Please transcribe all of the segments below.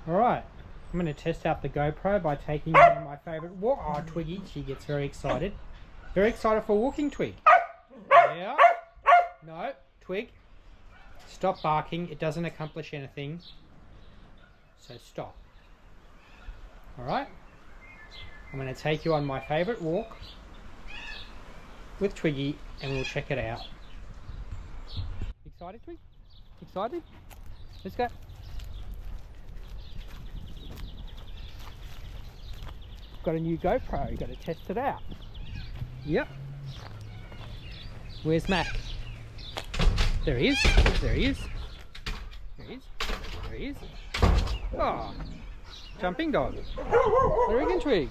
Alright, I'm going to test out the GoPro by taking one of my favourite walk. Oh, Twiggy, she gets very excited. Very excited for walking, Twig. Yeah. No, Twig. Stop barking. It doesn't accomplish anything. So stop. Alright. I'm going to take you on my favourite walk with Twiggy and we'll check it out. Excited, Twig? Excited? Let's go. Got a new GoPro, you got to test it out. Yep. Where's Mac? There he is. There he is. There he is. There he is. Oh, jumping dog. Very good, Twig.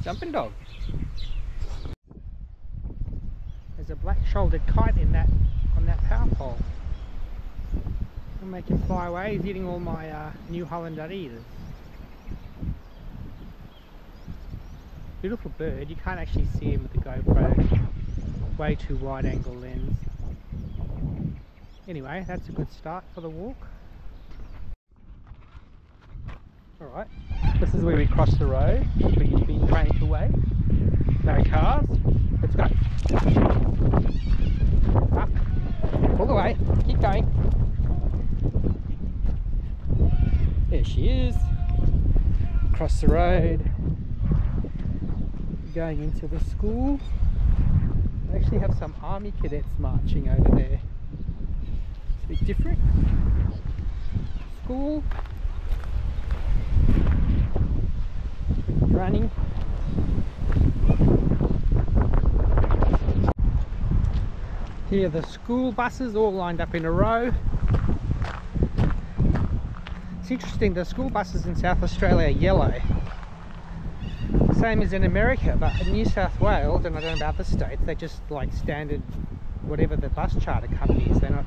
Jumping dog. There's a black-shouldered kite in that on that power pole. I'll make him fly away. He's eating all my New Holland Uneaters. Beautiful bird. You can't actually see him with the GoPro. Way too wide angle lens. Anyway, that's a good start for the walk. Alright, this is where we cross the road. Twiggy's been trained away. No cars. Let's go. Up. All the way. Keep going. There she is. Across the road. Going into the school. They actually have some army cadets marching over there. It's a bit different. School. Running. Here are the school buses all lined up in a row. It's interesting, the school buses in South Australia are yellow. Same as in America, but in New South Wales, and I don't know about the states, they're just like standard, whatever the bus charter companies, they're not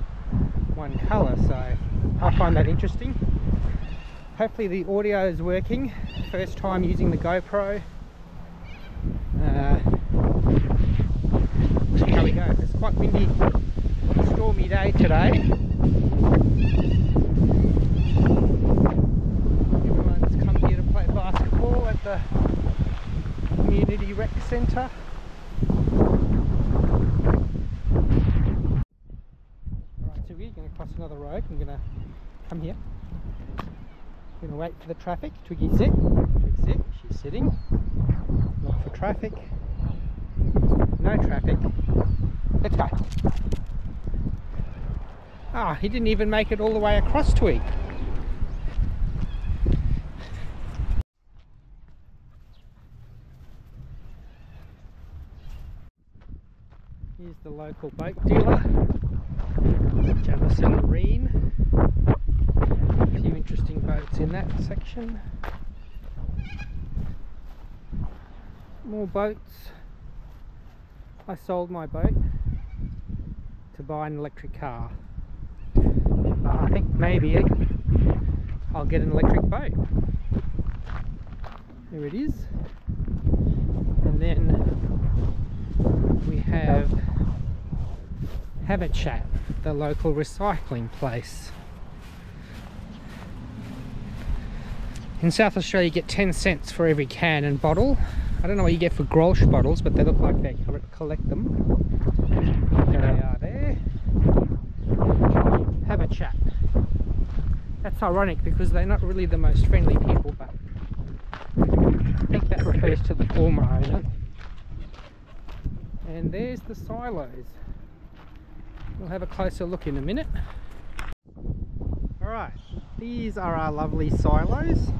one colour, so I find that interesting. Hopefully the audio is working. First time using the GoPro. See how we go. It's quite windy, stormy day today. Everyone's come here to play basketball at the community rec centre. Alright, so we're going to cross another road. I'm going to come here. I'm going to wait for the traffic. Twiggy sit. Twig sit. She's sitting. Look for traffic. No traffic. Let's go. Ah, he didn't even make it all the way across, Twig. Here's the local boat dealer, Jamison Marine. A few interesting boats in that section. More boats. I sold my boat to buy an electric car. I think maybe I'll get an electric boat. There it is. And then we have a chat, the local recycling place. In South Australia you get 10 cents for every can and bottle. I don't know what you get for Grolsch bottles, but they look like they collect them. There they are there. Have a chat. That's ironic because they're not really the most friendly people, but I think that refers to the former owner. And there's the silos. We'll have a closer look in a minute. Alright, these are our lovely silos.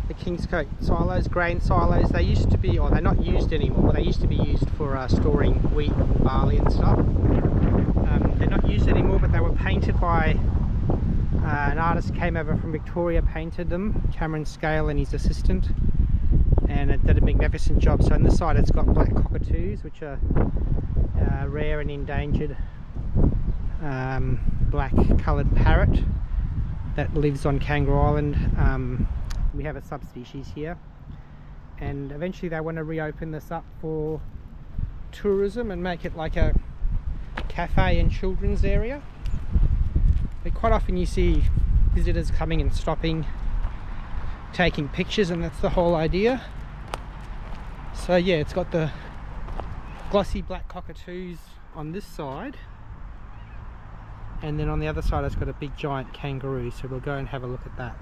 The Kingscote Silos, grain silos. They used to be, or they're not used anymore, they used to be used for storing wheat, barley and stuff. They're not used anymore, but they were painted by an artist came over from Victoria, painted them, Cameron Scale and his assistant, and it did a magnificent job. So on this side it's got black cockatoos, which are rare and endangered black coloured parrot that lives on Kangaroo Island. We have a subspecies here, and eventually they want to reopen this up for tourism and make it like a cafe and children's area. But quite often you see visitors coming and stopping, taking pictures, and that's the whole idea. So yeah, it's got the glossy black cockatoos on this side, and then on the other side it's got a big giant kangaroo, so we'll go and have a look at that.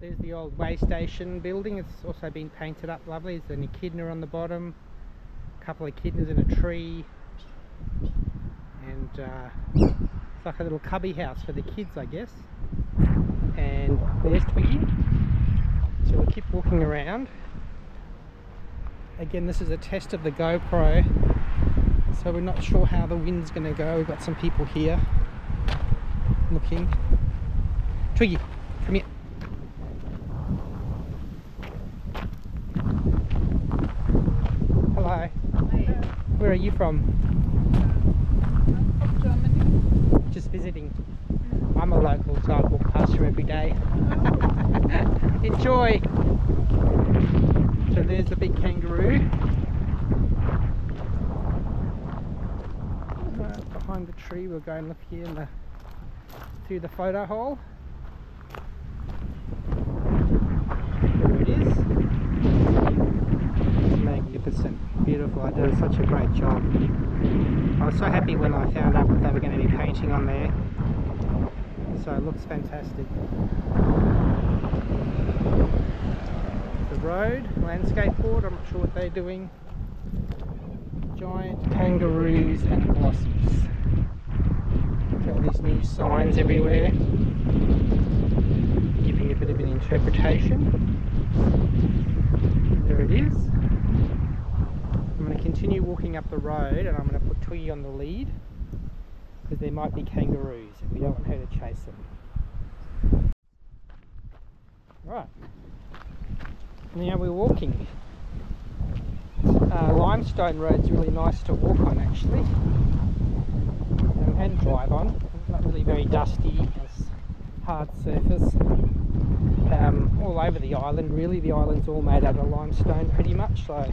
There's the old way station building. It's also been painted up lovely. There's an echidna on the bottom, a couple of echidnas in a tree, and it's like a little cubby house for the kids, I guess. And there's Twiggy. So we'll keep walking around. Again, this is a test of the GoPro, so we're not sure how the wind's going to go. We've got some people here looking. Twiggy, come here. Hello. Hi. Where are you from? From Germany. Just visiting. I'm a local, so I walk past here every day. Enjoy! So there's the big kangaroo. Behind the tree, we'll go and look here in through the photo hole. There it is. Magnificent, beautiful. I did such a great job. I was so happy when I found out that they were going to be painting on there. So it looks fantastic. The road, landscape board, I'm not sure what they're doing. Giant kangaroos and glossies. Got these new signs everywhere, giving a bit of an interpretation. There it is. I'm going to continue walking up the road, and I'm going to put Twiggy on the lead, because there might be kangaroos and we don't want her to chase them. Right, now we're walking. Limestone road's really nice to walk on actually, and drive on. It's not really very dusty, it's hard surface. All over the island really, the island's all made out of limestone pretty much, so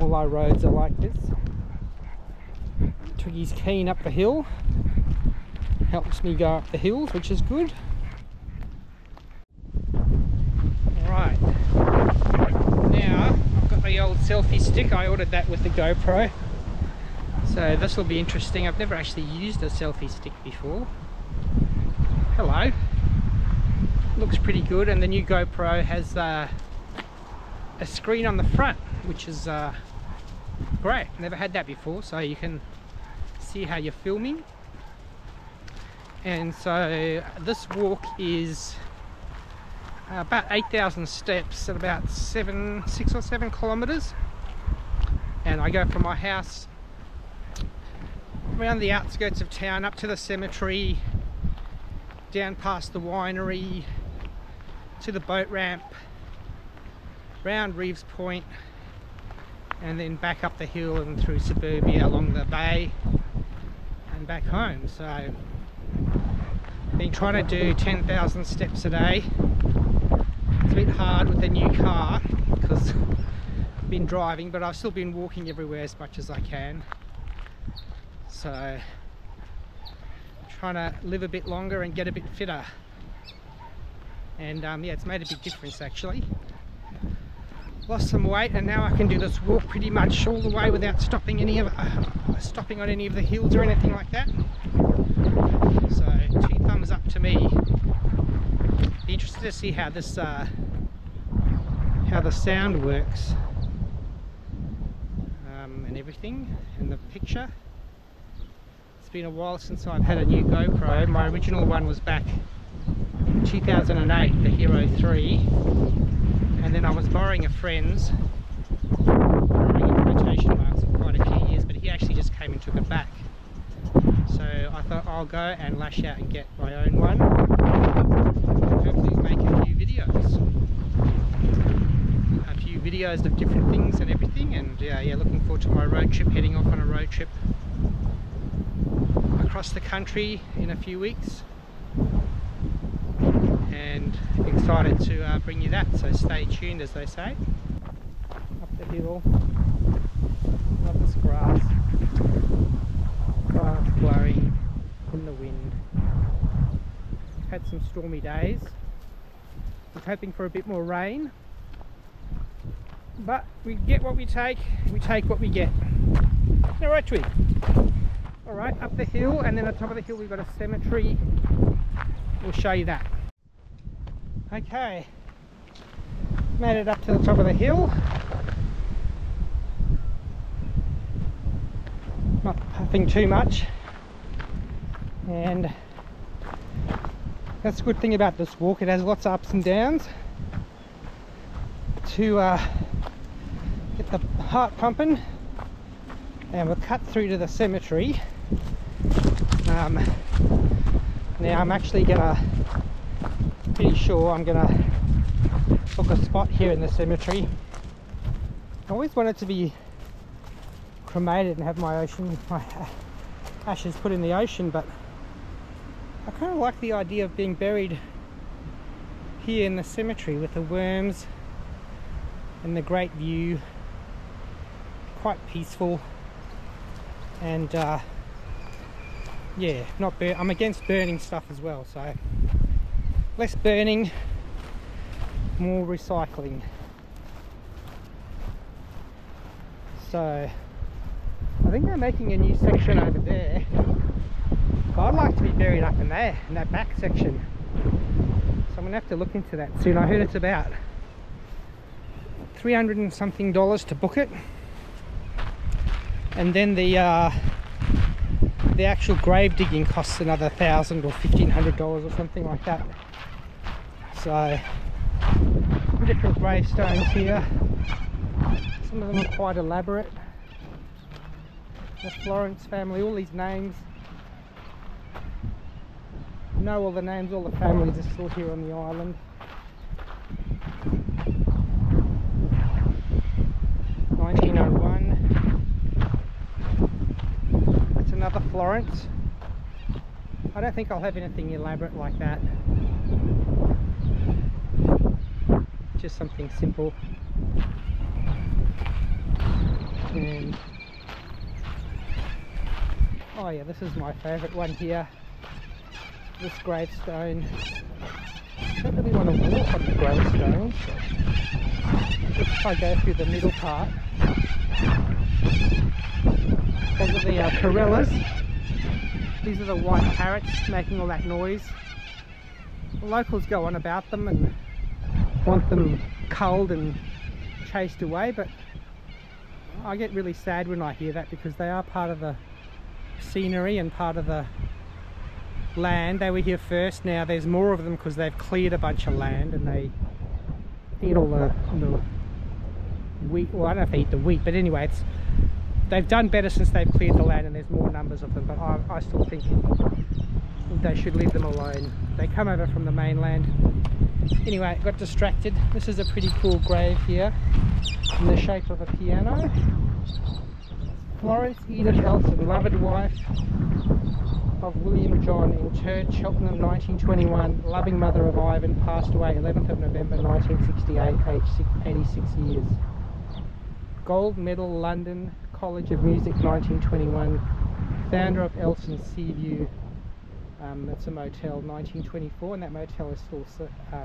all our roads are like this. Twiggy's keen up the hill, helps me go up the hills, which is good. Right, now I've got the old selfie stick. I ordered that with the GoPro, so this will be interesting. I've never actually used a selfie stick before. Hello, looks pretty good, and the new GoPro has a screen on the front, which is great. Never had that before, so you can see how you're filming. And so this walk is about 8,000 steps at about 6 or 7 kilometers, and I go from my house around the outskirts of town up to the cemetery, down past the winery, to the boat ramp, round Reeves Point, and then back up the hill and through suburbia along the bay and back home. So I've been trying to do 10,000 steps a day. It's a bit hard with the new car because I've been driving, but I've still been walking everywhere as much as I can. So trying to live a bit longer and get a bit fitter, and yeah, it's made a big difference actually. Lost some weight, and now I can do this walk pretty much all the way without stopping stopping on any of the hills or anything like that. So 2 thumbs up to me. Be interested to see how this how the sound works, and everything, and the picture. It's been a while since I've had a new GoPro. My original one was back in 2008, the Hero 3, and then I was borrowing a friend's, borrowing in quotation marks, for quite a few years, but he actually just came and took it back. So I thought I'll go and lash out and get my own one, and hopefully make a few videos of different things and everything. And yeah, looking forward to my road trip, heading off on a road trip across the country in a few weeks, and excited to bring you that, so stay tuned, as they say. Up the hill, love this grass blowing in the wind. had some stormy days. I was hoping for a bit more rain, but we get what we take what we get. Alright, Twig. Alright, up the hill, and then on top of the hill we've got a cemetery. We'll show you that. Okay, made it up to the top of the hill. Not puffing too much, and that's the good thing about this walk. It has lots of ups and downs to get the heart pumping. And we'll cut through to the cemetery. Now I'm actually pretty sure I'm gonna book a spot here in the cemetery. I always wanted to be cremated and have my ashes put in the ocean, but I kind of like the idea of being buried here in the cemetery with the worms and the great view. Quite peaceful, and yeah, I'm against burning stuff as well, so less burning, more recycling. So I think they're making a new section over there, but I'd like to be buried up in there, in that back section. So I'm gonna have to look into that soon. I heard it's about $300 and something to book it, and then the actual grave digging costs another $1,000 or $1,500 or something like that. So different gravestones here. Some of them are quite elaborate. The Florence family, all these names. I know all the names, all the families are still here on the island. Another Florence. I don't think I'll have anything elaborate like that. Just something simple. And oh yeah, this is my favourite one here. This gravestone. I don't really want to walk on the gravestone. If I go through the middle part. Those are the corellas. These are the white parrots making all that noise. The locals go on about them and want them culled and chased away, but I get really sad when I hear that, because they are part of the scenery and part of the land. They were here first. Now there's more of them because they've cleared a bunch of land and they eat all the wheat. Well, I don't know if they eat the wheat, but anyway, they've done better since they've cleared the land and there's more numbers of them, but I still think they should leave them alone. They come over from the mainland. Anyway, got distracted. This is a pretty cool grave here in the shape of a piano. Florence Edith Elson, beloved wife of William John, interred Cheltenham 1921, loving mother of Ivan, passed away 11th of November 1968, aged 86 years. Gold medal, London College of Music 1921, founder of Elson's Seaview, that's a motel, 1924, and that motel is still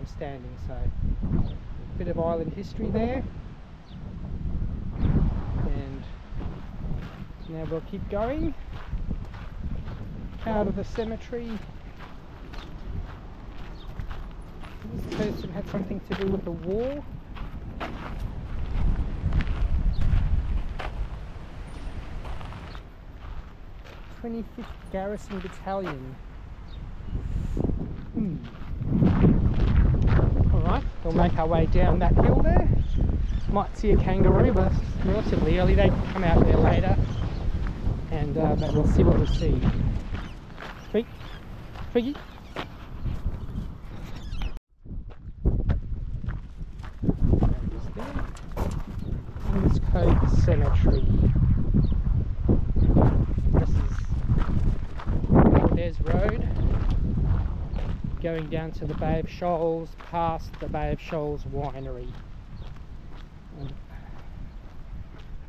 standing, so a bit of island history there. And now we'll keep going out of the cemetery. This person had something to do with the war. 25th Garrison Battalion. Alright, we'll make our way down that hill there. Might see a kangaroo, but it's relatively early. They come out there later, and but we'll see what we see. Twig? Twiggy? Kingscote Cemetery. This is There's Road, going down to the Bay of Shoals, past the Bay of Shoals winery. And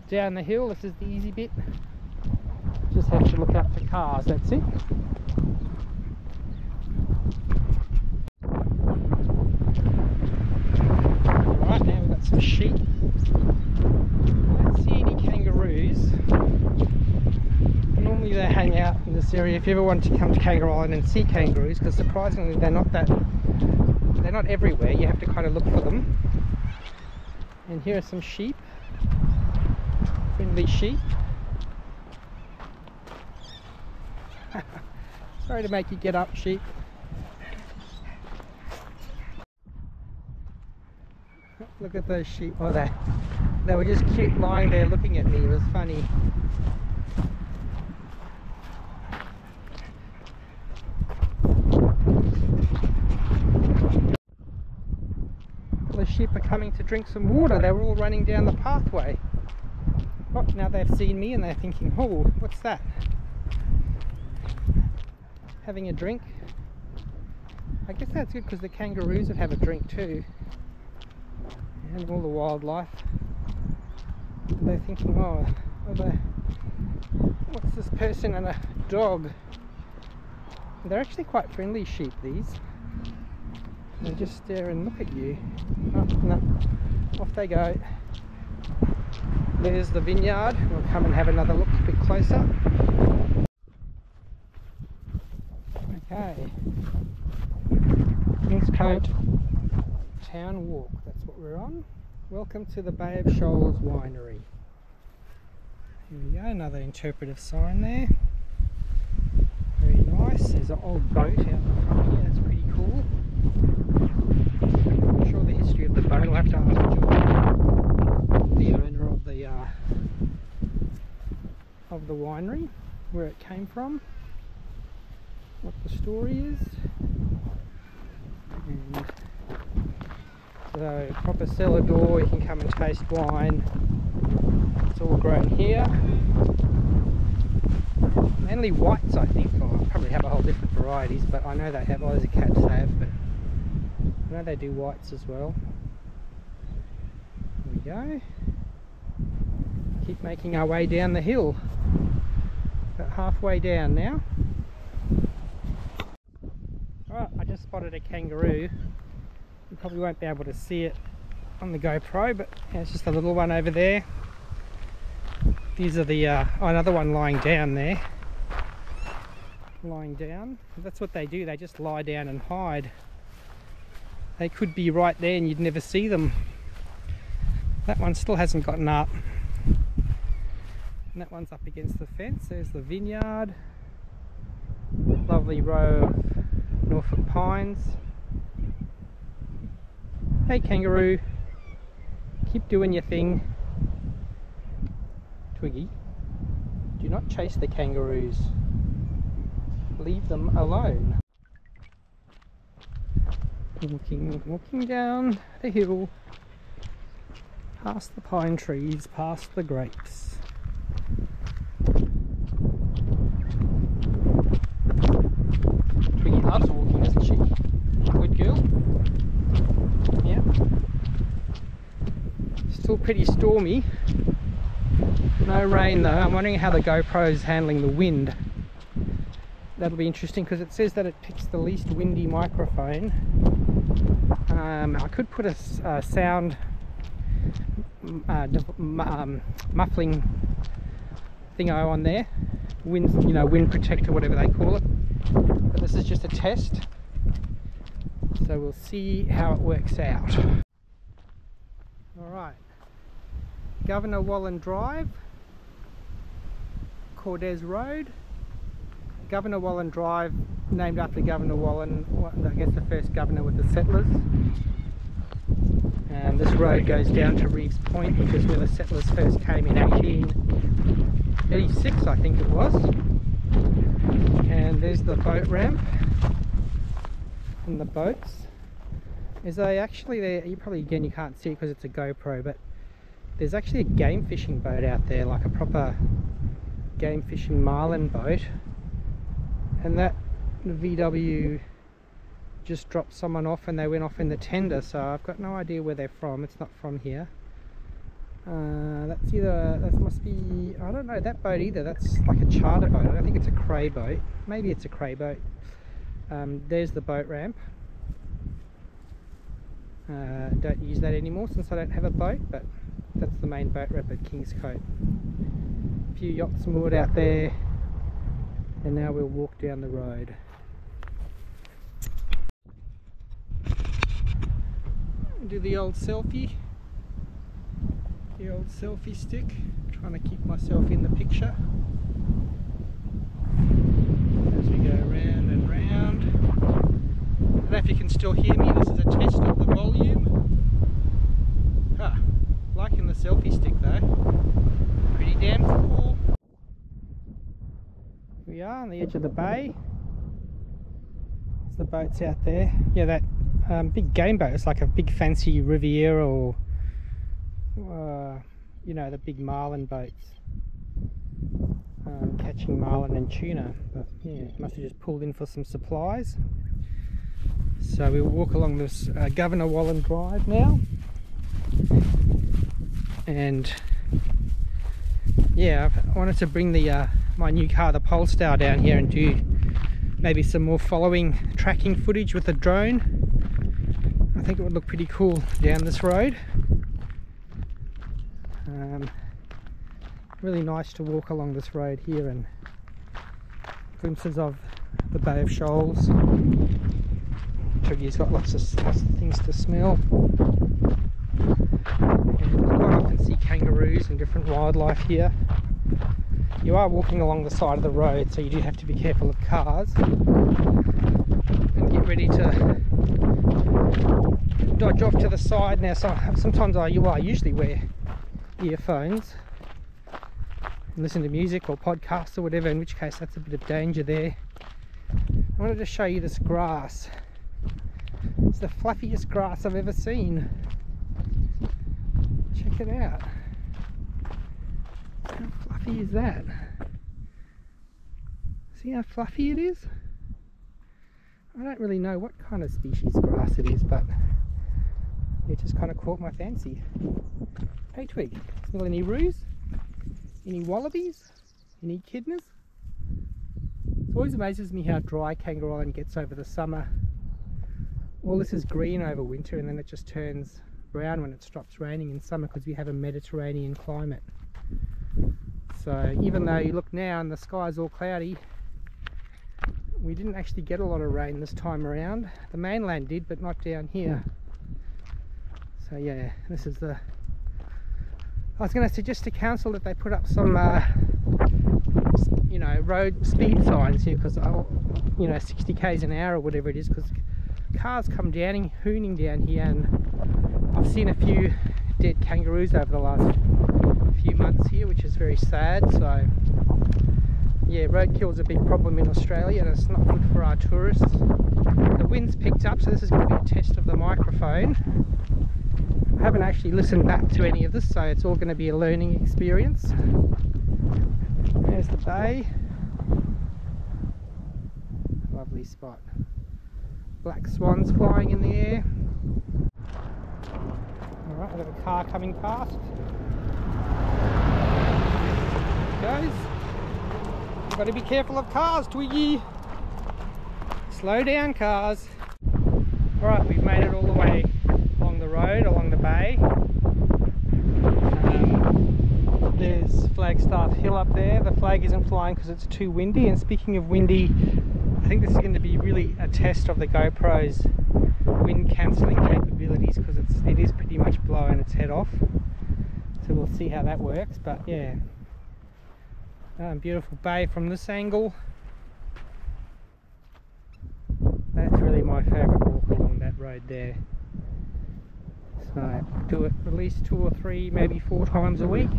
down the hill, this is the easy bit. Just have to look out for cars, that's it. in this area if you ever want to come to Kangaroo Island and see kangaroos, because surprisingly they're not everywhere. You have to kind of look for them. And here are some sheep, friendly sheep. Sorry to make you get up, sheep. Look at those sheep. Oh, they were just cute lying there looking at me. It was funny. The sheep are coming to drink some water. They were all running down the pathway. Oh, now they've seen me and they're thinking, oh, what's that? Having a drink. I guess that's good because the kangaroos would have a drink too. And all the wildlife. And they're thinking, oh, what's this person and a dog? They're actually quite friendly sheep, these. They just stare and look at you. Oh, no. Off they go. There's the vineyard. We'll come and have another look a bit closer. Okay. Kingscote Town Walk. That's what we're on. Welcome to the Bay of Shoals winery. Here we go. Another interpretive sign there. Very nice. There's an old boat out the front here. That's pretty cool. I'm not sure the history of the boat. I'll have to ask the owner of the winery where it came from, what the story is. And so proper cellar door, you can come and taste wine. It's all grown here. Mainly whites, I think. Or probably have a whole different varieties, but I know they have. All the cats have, but I know they do whites as well. Here we go. Keep making our way down the hill. About halfway down now. Alright, I just spotted a kangaroo. You probably won't be able to see it on the GoPro, but yeah, it's just a little one over there. These are the another one lying down there. Lying down. That's what they do, they just lie down and hide. They could be right there and you'd never see them. That one still hasn't gotten up. And that one's up against the fence. There's the vineyard. Lovely row of Norfolk pines. Hey kangaroo, keep doing your thing. Twiggy, do not chase the kangaroos. Leave them alone. Walking down the hill, past the pine trees, past the grapes. Twiggy loves walking, doesn't she? Good girl. Yeah. Still pretty stormy. No rain though. I'm wondering how the GoPro is handling the wind. That'll be interesting because it says that it picks the least windy microphone. I could put a sound muffling thingo on there, wind protector, whatever they call it. But this is just a test, so we'll see how it works out. All right, Governor Wallen Drive, Cordes Road. Governor Wallen Drive, named after Governor Wallen, I guess the first governor with the settlers. And this road goes down to Reeves Point, which is where the settlers first came in 1886, I think it was. And there's the boat ramp and the boats. Is they actually there? You probably again you can't see it because it's a GoPro, but there's actually a game fishing boat out there, like a proper game fishing marlin boat. And that VW just dropped someone off and they went off in the tender, so I've got no idea where they're from. It's not from here. That's either, that must be, I don't know that boat either. That's like a charter boat. I don't think it's a cray boat. Maybe it's a cray boat. There's the boat ramp. Don't use that anymore since I don't have a boat, but that's the main boat ramp at Kingscote. A few yachts moored out there. And now we'll walk down the road. Do the old selfie. The old selfie stick. Trying to keep myself in the picture. As we go round and round. I don't know if you can still hear me. This is a test of the volume. Liking the selfie stick though. Pretty damn cool. Here we are on the edge of the bay. There's the boats out there. Yeah, that big game boat. It's like a big fancy Riviera or you know, the big marlin boats. Catching marlin and tuna. But yeah, must have just pulled in for some supplies. So we'll walk along this Governor Wallen Drive now. And yeah, I wanted to bring the my new car, the Polestar, down here and do maybe some more tracking footage with the drone. I think it would look pretty cool down this road. Really nice to walk along this road here, and glimpses of the Bay of Shoals. Twiggy's got lots of things to smell. And you quite often see kangaroos and different wildlife here. You are walking along the side of the road, so you do have to be careful of cars and get ready to dodge off to the side. Now sometimes I usually wear earphones and listen to music or podcasts or whatever, in which case that's a bit of danger there. I wanted to show you this grass. It's the fluffiest grass I've ever seen. Check it out. How fluffy is that? See how fluffy it is? I don't really know what kind of species grass it is, but it just kind of caught my fancy. Hey Twig, smell any roos? Any wallabies? Any echidnas? It always amazes me how dry Kangaroo Island gets over the summer. All this is green over winter, and then it just turns brown when it stops raining in summer, because we have a Mediterranean climate. So even though you look now and the sky's all cloudy, we didn't actually get a lot of rain this time around. The mainland did, but not down here. So yeah, this is the... I was going to suggest to council that they put up some you know, road speed signs here, because you know, 60 k's an hour or whatever it is, because cars come hooning down here, and I've seen a few dead kangaroos over the last few months here, which is very sad. So yeah, roadkill is a big problem in Australia, and it's not good for our tourists. The wind's picked up, so this is going to be a test of the microphone. I haven't actually listened back to any of this, so it's all going to be a learning experience. There's the bay. Lovely spot. Black swans flying in the air. Alright, I've got a car coming past. There it goes. You've got to be careful of cars, Twiggy. Slow down, cars. Alright, we've made it all the way along the road, along the bay. There's Flagstaff Hill up there. The flag isn't flying because it's too windy, and speaking of windy, I think this is going to be really a test of the GoPro's wind cancelling capabilities, because it is pretty much blowing its head off. So we'll see how that works, but yeah. Beautiful bay from this angle. That's really my favourite walk along that road there. So do it at least 2 or 3, maybe 4 times a week.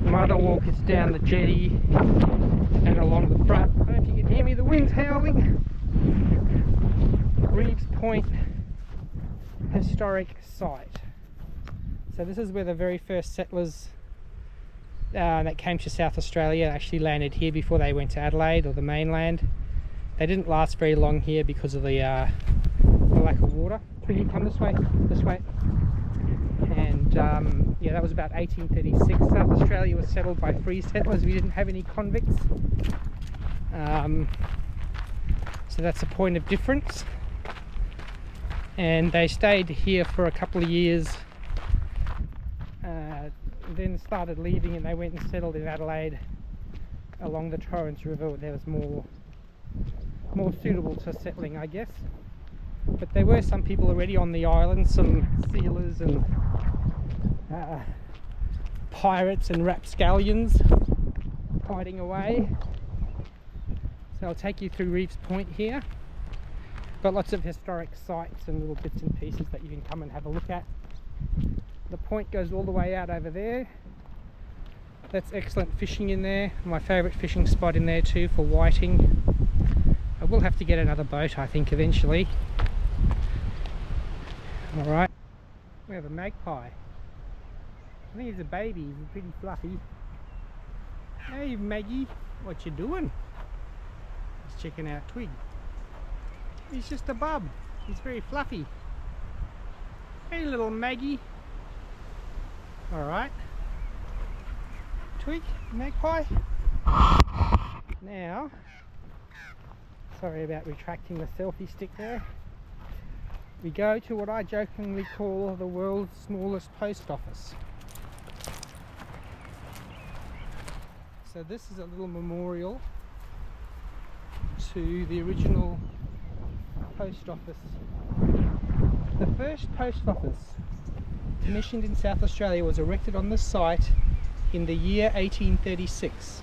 My other walk is down the jetty and along the front. I don't know if you can hear me, the wind's howling. Reeves Point historic site. So this is where the very first settlers that came to South Australia actually landed here before they went to Adelaide or the mainland. They didn't last very long here because of the lack of water. Twiggy, come this way, this way. And yeah, that was about 1836. South Australia was settled by free settlers. We didn't have any convicts. So that's a point of difference. And they stayed here for a couple of years, then started leaving, and they went and settled in Adelaide along the Torrens River there was more suitable to settling, I guess. But there were some people already on the island, some sealers and pirates and rapscallions hiding away. So I'll take you through Reeves Point here. Got lots of historic sites and little bits and pieces that you can come and have a look at. The point goes all the way out over there. That's excellent fishing in there. My favourite fishing spot in there too for whiting. I will have to get another boat, I think, eventually. Alright, we have a magpie. I think he's a baby, he's pretty fluffy. Hey Maggie, what you doing? He's checking out Twig. He's just a bub, he's very fluffy. Hey little Maggie. Alright. Twig, magpie. Now, sorry about retracting the selfie stick there. We go to what I jokingly call the world's smallest post office. So this is a little memorial to the original post office. The first post office commissioned in South Australia was erected on this site in the year 1836.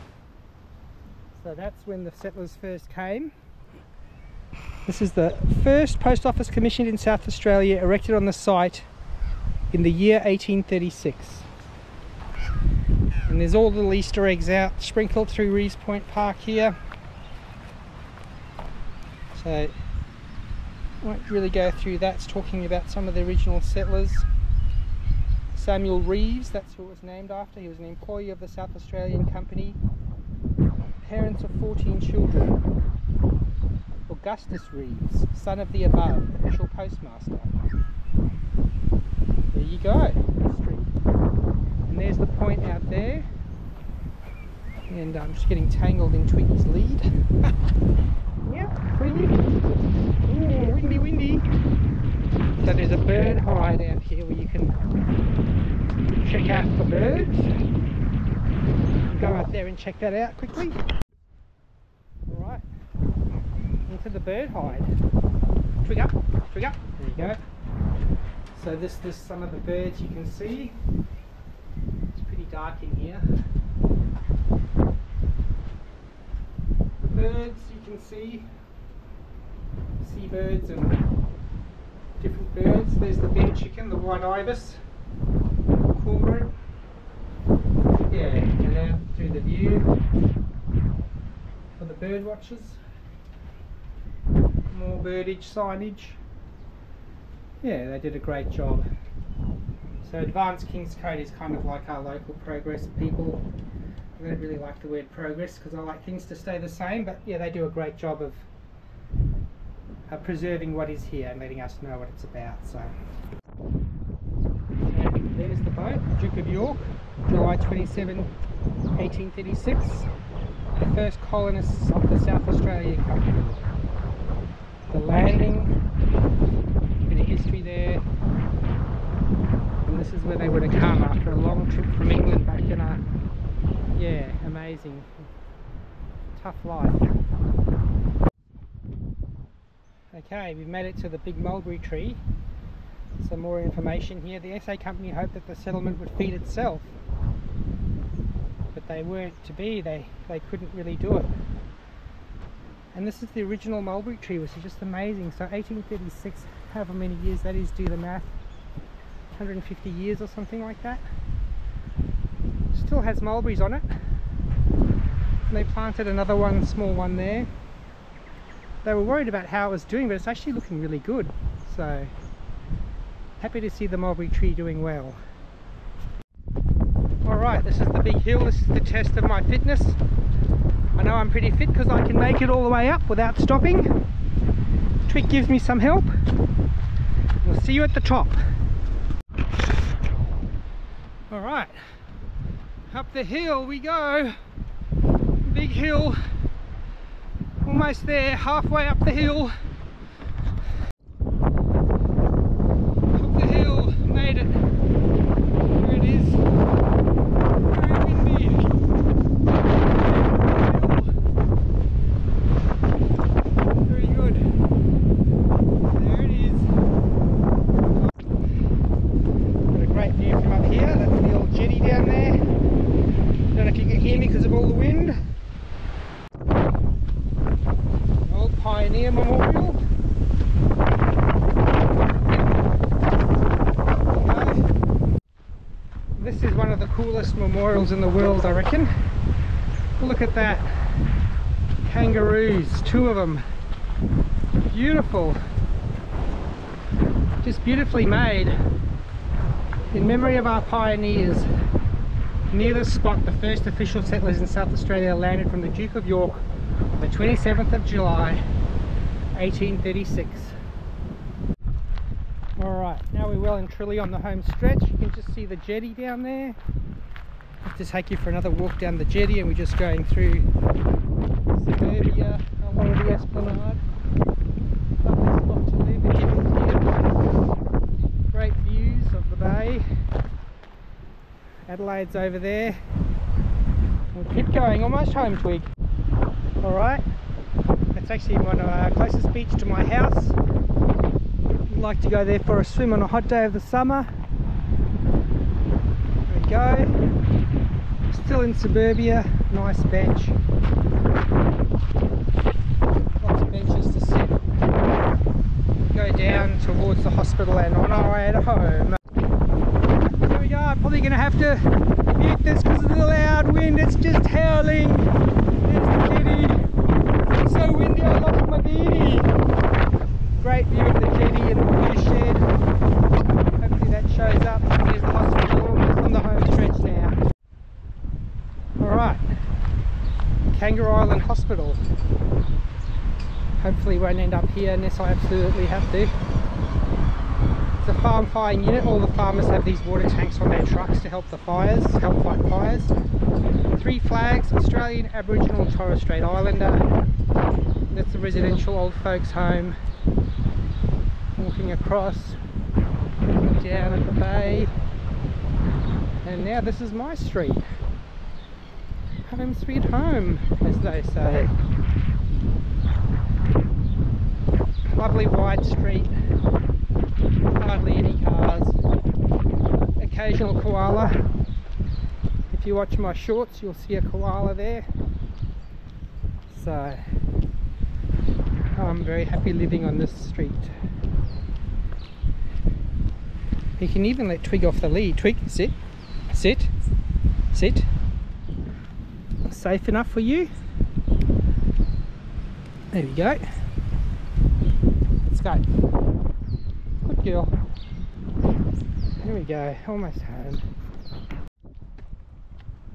So that's when the settlers first came. This is the first post office commissioned in South Australia, erected on the site in the year 1836. And there's all little Easter eggs out sprinkled through Reeves Point Park here. So I won't really go through that. It's talking about some of the original settlers. Samuel Reeves, that's who it was named after. He was an employee of the South Australian Company. Parents of 14 children. Augustus Reeves, son of the above, official postmaster. There you go, history. And there's the point out there. And I'm just getting tangled in Twiggy's lead. Yeah, Twiggy. Ooh, windy, windy. So there's a bird hide out here where you can check out for birds. Go out there and check that out quickly. Alright, into the bird hide. Twig up, twig up. There you go. So this is some of the birds you can see. It's pretty dark in here. The birds you can see, seabirds and different birds. There's the bed chicken, the white ibis, cormorant. Yeah, and out through the view for the bird watchers. More birdage signage. Yeah, they did a great job. So Advanced Kingscote is kind of like our local progress people. I don't really like the word progress because I like things to stay the same, but yeah, they do a great job of preserving what is here and letting us know what it's about. So, and there's the boat, Duke of York, July 27, 1836. The first colonists of the South Australian Company. The landing, a bit of history there. And this is where they would have come after a long trip from England back in a, yeah, amazing, tough life. Okay, we've made it to the big mulberry tree. Some more information here. The SA Company hoped that the settlement would feed itself, but they weren't to be. They couldn't really do it. And this is the original mulberry tree, which is just amazing. So 1836, however many years that is, do the math, 150 years or something like that. Still has mulberries on it. And they planted another one, small one there. They were worried about how it was doing, but it's actually looking really good. So happy to see the mulberry tree doing well. Alright, this is the big hill. This is the test of my fitness. I know I'm pretty fit because I can make it all the way up without stopping. Twig gives me some help. We'll see you at the top. Alright, up the hill we go. Big hill. Almost there, halfway up the hill. Up the hill, made it. There it is. Very windy. Pioneer Memorial. This is one of the coolest memorials in the world, I reckon. Look at that. Kangaroos, 2 of them. Beautiful. Just beautifully made. In memory of our pioneers. Near the spot, the first official settlers in South Australia landed from the Duke of York on the 27th of July, 1836. Alright, now we're well and truly on the home stretch. You can just see the jetty down there. I'll just take you for another walk down the jetty, and we're just going through suburbia along the Esplanade. Lovely spot to live here. Great views of the bay. Adelaide's over there. We'll keep going, almost home, Twig. Alright, that's actually one of our closest beach to my house. I'd like to go there for a swim on a hot day of the summer. There we go. Still in suburbia, nice bench. Lots of benches to sit. Go down towards the hospital and on our way to home. Here we go, I'm probably going to have to mute this because of the loud wind, it's just howling. There's the jetty. It's so windy I lost my beanie. Great view of the jetty and the view shed. Hopefully that shows up. Here's the hospital, almost on the home stretch now. Alright, Kangaroo Island Hospital. Hopefully won't end up here unless I absolutely have to. It's a farm fire unit. All the farmers have these water tanks on their trucks to help the fires, help fight fires. 3 flags, Australian, Aboriginal and Torres Strait Islander. That's the residential old folks home. Walking across, down at the bay. And now this is my street. Home sweet home, as they say. Lovely wide street. Hardly any cars. Occasional koala. If you watch my shorts, you'll see a koala there. So I'm very happy living on this street. You can even let Twig off the lead. Twig, sit, sit, sit. Safe enough for you. There we go. Let's go. Good girl. There we go, almost home.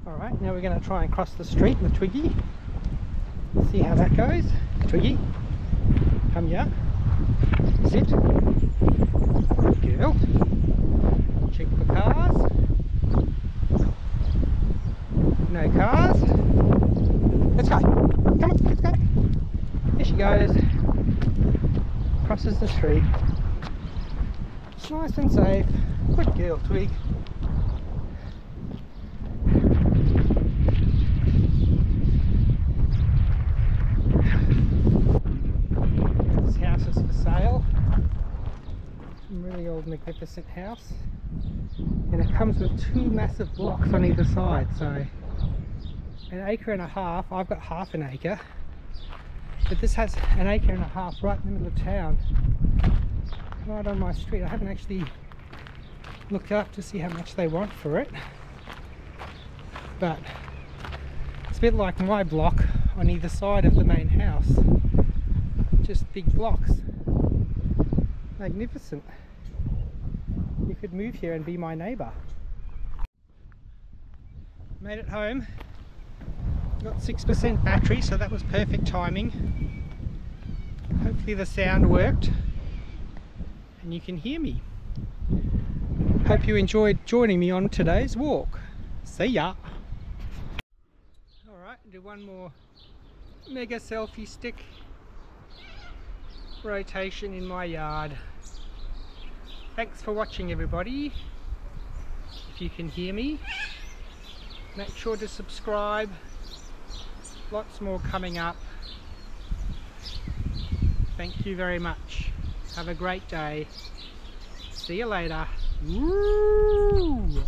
Alright, now we're going to try and cross the street with Twiggy. See how that goes. Twiggy, come here. Sit. Good girl. Check for cars. No cars. Let's go. Come on, let's go. There she goes. Crosses the street. It's nice and safe. Good girl, Twig. This house is for sale. Really old, magnificent house. And it comes with 2 massive blocks on either side, so 1.5 acres. I've got half an acre, but this has 1.5 acres right in the middle of town, right on my street. I haven't actually looked up to see how much they want for it, but it's a bit like my block on either side of the main house. Just big blocks. Magnificent. You could move here and be my neighbour. Made it home. Got 6% battery, so that was perfect timing. Hopefully the sound worked and you can hear me. Hope you enjoyed joining me on today's walk. See ya! Alright, do one more mega selfie stick rotation in my yard. Thanks for watching, everybody. If you can hear me, make sure to subscribe. Lots more coming up. Thank you very much. Have a great day. See you later. Woo!